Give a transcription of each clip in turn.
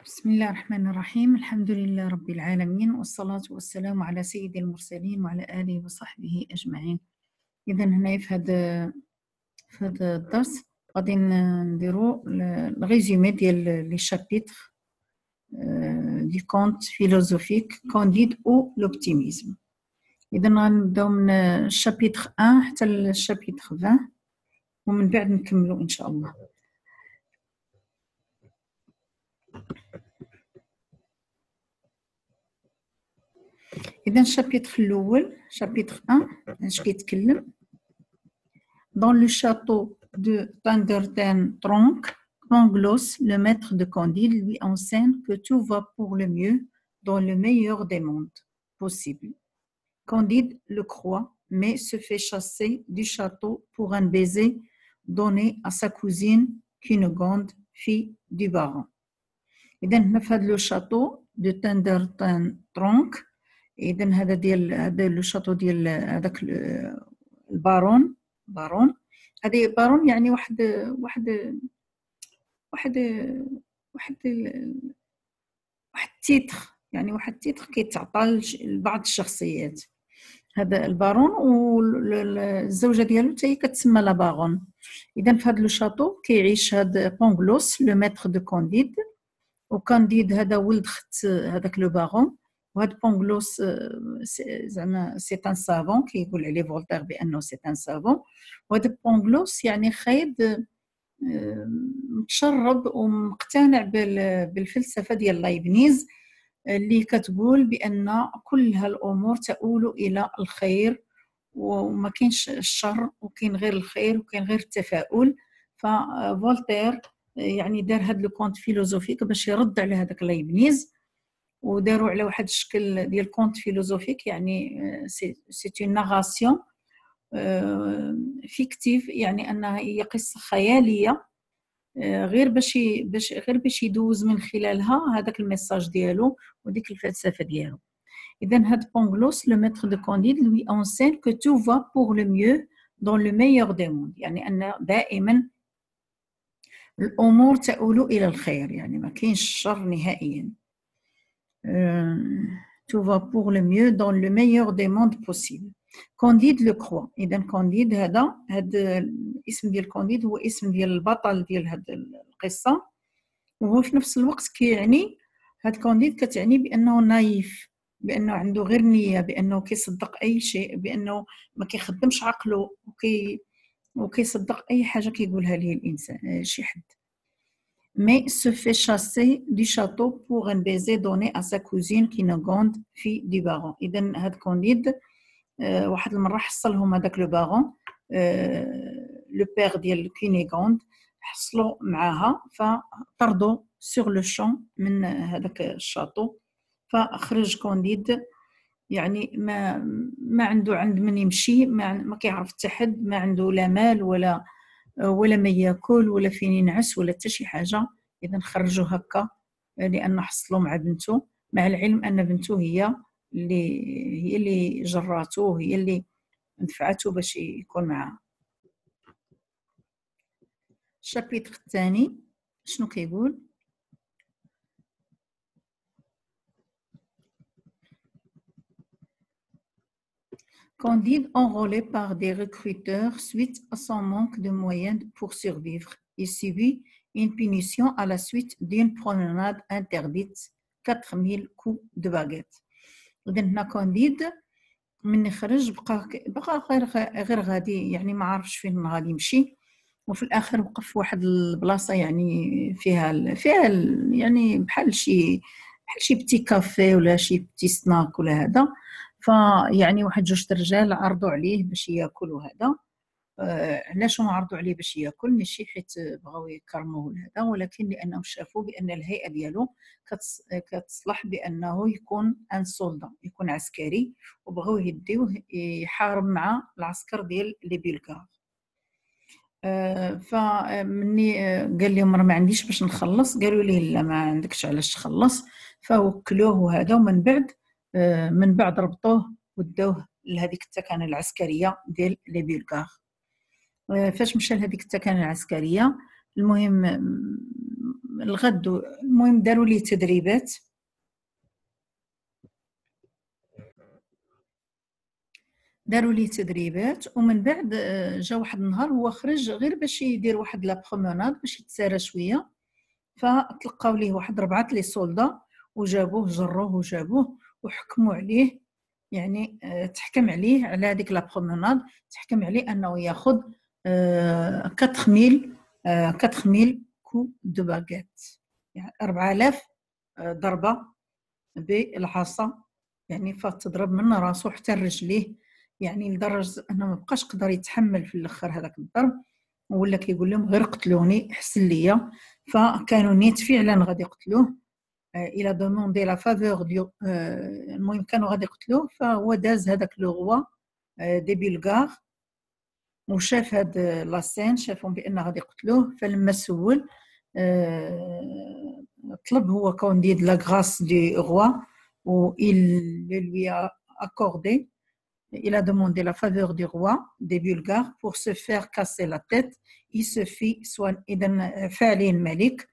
بسم الله الرحمن الرحيم. الحمد لله رب العالمين، والصلاة والسلام على سيد المرسلين وعلى آله وصحبه أجمعين. إذا هنا في هذا الدرس غادي نديرو الريزومي ديال لي شابيتر دي كونت فيلوزوفيك كانديد او لوبتيميزم. إذا غنبداو من الشابيتر 1 حتى الشابيتر 20 ومن بعد نكملو إن شاء الله. إذا الشابيتر الأول شابيتر 1 اش كيتكلم؟ Dans le château de Tanderton-Tronc, Pangloss, le maître de Candide, lui enseigne que tout va pour le mieux dans le meilleur des mondes possible. Candide le croit, mais se fait chasser du château pour un baiser donné à sa cousine Cunégonde, fille du baron. إذا هنا في هذا لو شاتو دو تاندرتون، إذا هذا لو شاتو ديال هذاك البارون. هذه بارون يعني واحد واحد واحد واحد واحد تيتر، يعني واحد تيتر كيتعطى لبعض الشخصيات. هذا البارون والزوجه ديالو حتى هي كتسمى لا بارون. اذا في هذا لو شاتو كيعيش هذا بونغلوس لو ميتر دو كانديد، وكانديد هذا ولد خت هذاك لو بارون. وهذا بونغلوس زعما سي ان سافون، كيقول عليه فولتير بانه سي ان سافون. وهذا بونغلوس يعني خايب متشرب ومقتنع بالفلسفه ديال لايبنيز اللي كتقول بان كل هالامور تؤول الى الخير، وما كاينش الشر وكاين غير الخير وكاين غير التفاؤل. ففولتير يعني دار هذا لو كونت فيلوزوفيك باش يرد على هذاك لايبنيز، وداروا على واحد الشكل ديال كونت فيلوزوفيك، يعني سي اون ناراسيون فيكتيف، يعني انها هي قصه خياليه غير باش يدوز من خلالها هذاك الميساج ديالو وديك الفلسفه ديالو. اذا هاد بونغلوس لو ميتر دو كانديد لوي انسين كو تو فا بور لو ميو دون لو ميور دي موند، يعني ان دائما الامور تؤول الى الخير، يعني ما كاينش الشر نهائيا. tout va pour le mieux dans le meilleur des mondes possible. كانديد لو كروا. اذا كانديد هذا الاسم ديال كانديد هو اسم ديال البطل ديال هذه القصه، وهو في نفس الوقت كيعني هاد كانديد كتعني بانه نايف، بانه عنده غير نيه، بانه كيصدق اي شيء، بانه ما كيخدمش عقله وكيصدق اي حاجه كيقولها ليه الانسان شي حد. mais se fait chasser du château pour un baiser donné à sa cousine Cunégonde, fille du baron. إذن هاد كانديد واحد المرة حصلهم هذاك لو باغون، لو بير ديال كينيغوند، حصلوا معاها فطردوا سور لو شون من هذاك الشاطو. فخرج كانديد يعني ما عنده عند من يمشي، ما كيعرف حتى حد، ما عنده لا مال ولا ما ياكل ولا فين ينعس ولا حتى شي حاجه. اذا خرجوا هكا لان حصلوا مع بنته، مع العلم ان بنته هي اللي جراته، هي اللي دفعته باش يكون معها. الشابيتر الثاني شنو كيقول؟ Candide, enrôlé par des recruteurs suite à son manque de moyens pour survivre, il subit une punition à la suite d'une promenade interdite, 4000 coups de baguette. إذا هنا كانديد من خرج بقى غير غادي، يعني ما عارفش فين غادي يمشي، وفي الاخر وقف في واحد البلاصه يعني فيها يعني بحال شي بتي كافي ولا شي بتي سناك ولا هذا. فيعني واحد جوج الرجال عرضوا عليه باش ياكل وهذا. علاش هما عرضوا عليه باش ياكل؟ ماشي حيت بغاو يكرموه هذا، ولكن لانهم شافوا بان الهيئه ديالو كتصلح بانه يكون ان سولدا، يكون عسكري، وبغاو يديوه يحارب مع العسكر ديال لي بلغار. فمني قال لهم راه ما عنديش باش نخلص، قالوا ليه لا ما عندكش علاش تخلص. فوكلوه وهذا، ومن بعد ربطوه ودوه لهذيك التكانه العسكريه ديال لي بلغار. فاش مشى لهذيك التكانه العسكريه، المهم الغد المهم داروا لي تدريبات، ومن بعد جا واحد النهار هو خرج غير باش يدير واحد لا بروموناد باش يتسارى شويه، فتلقاو ليه واحد 4 لي سولدا وجابوه جروه وجابوه وحكموا عليه، يعني تحكم عليه على هذيك لا بروموناد، تحكم عليه انه ياخذ 4000 كو دو باغيت، يعني 4000 ضربه بالعصا، يعني فتضرب من راسو حتى رجليه، يعني لدرجه انه ما بقاش قدر يتحمل في الاخر هذاك الضرب، ولا كيقول لهم غير قتلوني احسن ليا. فكانوا نيت فعلا غادي يقتلوه، الى دوموندي لا فافور ديو، المهم كانوا غادي يقتلوه، فهو داز هذاك لو غوا دي بلغار وشاف هاد لاسين، شافهم بان غادي يقتلوه، فلما سول طلب هو كونديد لا غراس دي غوا و il le lui a accordé. Il a demandé la faveur du roi des Bulgares pour se faire casser la tête. Il se fit soigner. إذن فعلي الملك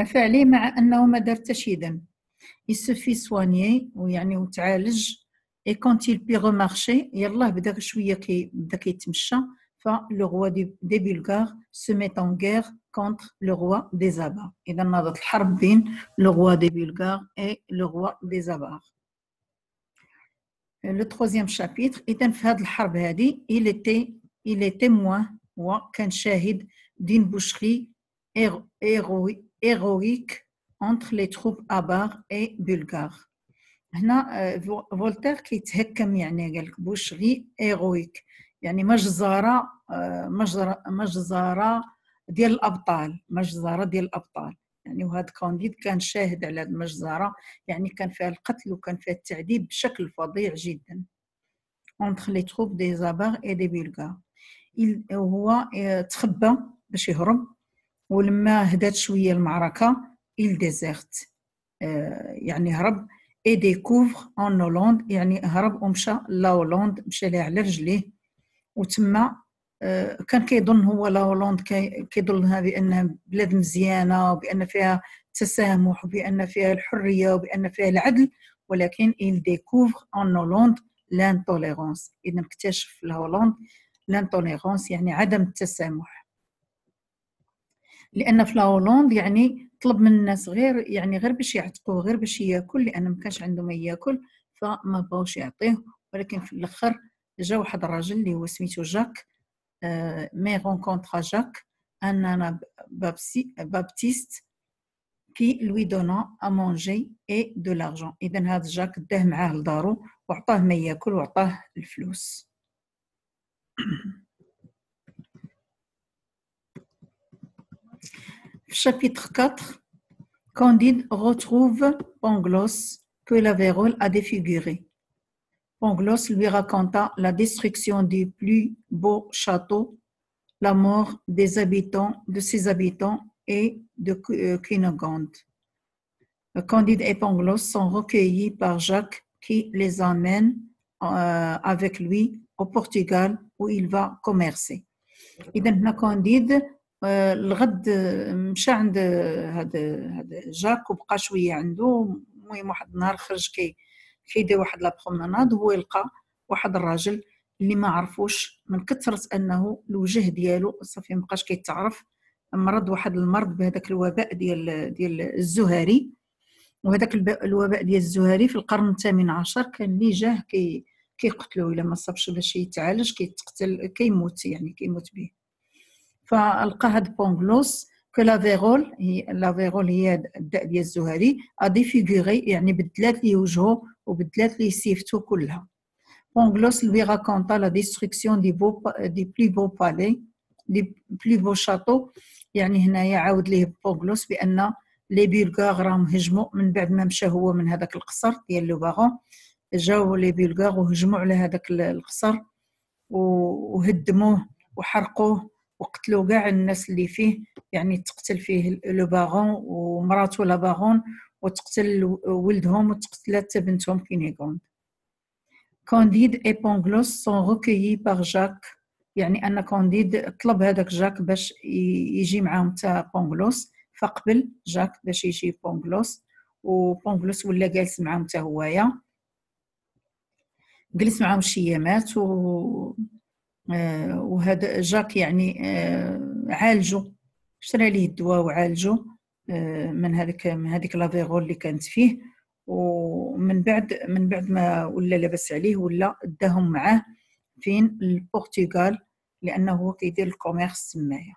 فعلي مع أنه ما دار تشيدا. Il se fit soigner ويعني وتعالج. Et quand il put remarcher, يلا بدا شوية بدا كيتمشى. Le roi des Bulgares se met en guerre contre le roi des Avars. إذا نضت الحرب بين le roi des Bulgares et le roi des Avars. Le troisième chapitre, إذن في هذه الحرب هذه il est témoin وكان شاهد d'une boucherie héroïque entre les troupes avares et bulgares. هنا فولتير كيتهكم، يعني قال لك بوشغي هيرويك، يعني مجزره ديال الابطال، يعني وهذا كانديد كان شاهد على هذه المجزره، يعني كان فيها القتل وكان فيها التعذيب بشكل فظيع جدا entre les troupes des Avars et des Bulgares. هو تخبى باش يهرب، ولما هدات شويه المعركه il déserte، يعني هرب et découvre en Hollande، يعني هرب ومشى لا هولندا، مشى لها على رجليه، وتما كان كيظن هو لا هولندا كيظنها بانها بلاد مزيانه وبان فيها تسامح وبان فيها الحريه وبان فيها العدل، ولكن il découvre en Hollande l'intolérance. إذا اكتشف في هولندا l'intolérance يعني عدم التسامح، لان في هولندا يعني طلب من الناس غير باش يعتقوه، غير باش ياكل، لان ما كانش عنده ما ياكل فما بغاوش يعطيه. ولكن في الاخر جا واحد الراجل اللي هو سميتو جاك، مي رونكونطرا جاك ان بابتيست كي لوي دونا ا مونجي اي دو لارجون. اذا هذا جاك داه معاه لدارو وعطاه ما ياكل وعطاه الفلوس. Chapitre 4, Candide retrouve Pangloss que la vérole a défiguré. Pangloss lui raconta la destruction du plus beau château, la mort de ses habitants et de Cunégonde. Candide et Pangloss sont recueillis par Jacques qui les emmène avec lui au Portugal où il va commercer. إذا هنا كانديد الغد مشى عند هذا جاك وبقى شويه عنده. المهم واحد النهار خرج كيدير واحد لا بروموناد، وهو يلقى واحد الراجل اللي ما عرفوش من كثره انه الوجه ديالو صافي ما بقاش كيتعرف، مرض واحد المرض بهذاك الوباء ديال الزهري. وهذاك الوباء ديال الزهري في القرن الثامن عشر كان اللي جاه كيقتلوه الا ما صابش باش يتعالج، كيتقتل كيموت، يعني كيموت به. فلقى هاد بونغلوس كو لا فيرول هي الداء ديال الزهري ا ديفيغوري، يعني بدلات ليه وجهه وبدلات ليه سيفتو كلها. بونغلوس lui raconta la destruction des plus beaux palais, des plus beaux châteaux. يعني هنايا عاود ليه بونغلوس بان لي بلغار راهم هجموا من بعد ما مشى هو من هذاك القصر ديال لو باغون، جاو لي بلغار وهجموا على هذاك القصر وهدموه وحرقوه وقتلوا كاع الناس اللي فيه، يعني تقتل فيه لو باغون ومراته لا باغون، وتقتل ولدهم وتقتلت بنتهم كينيغوند. كانديد اي بونغلوس سون ريكويي بار جاك، يعني ان كانديد طلب هذاك جاك باش يجي معاهم تا بونغلوس فقبل جاك باش يجي بونغلوس، وبونغلوس ولا جالس معاهم حتى هوايا، جلس معاهم شي ايامات وهذا جاك يعني عالجو، شرى ليه الدواء وعالجو من هذيك لافيغول اللي كانت فيه. ومن بعد ما ولا لاباس عليه ولا داهم معاه فين البرتغال، لانه هو كيدير الكوميرس تمايا.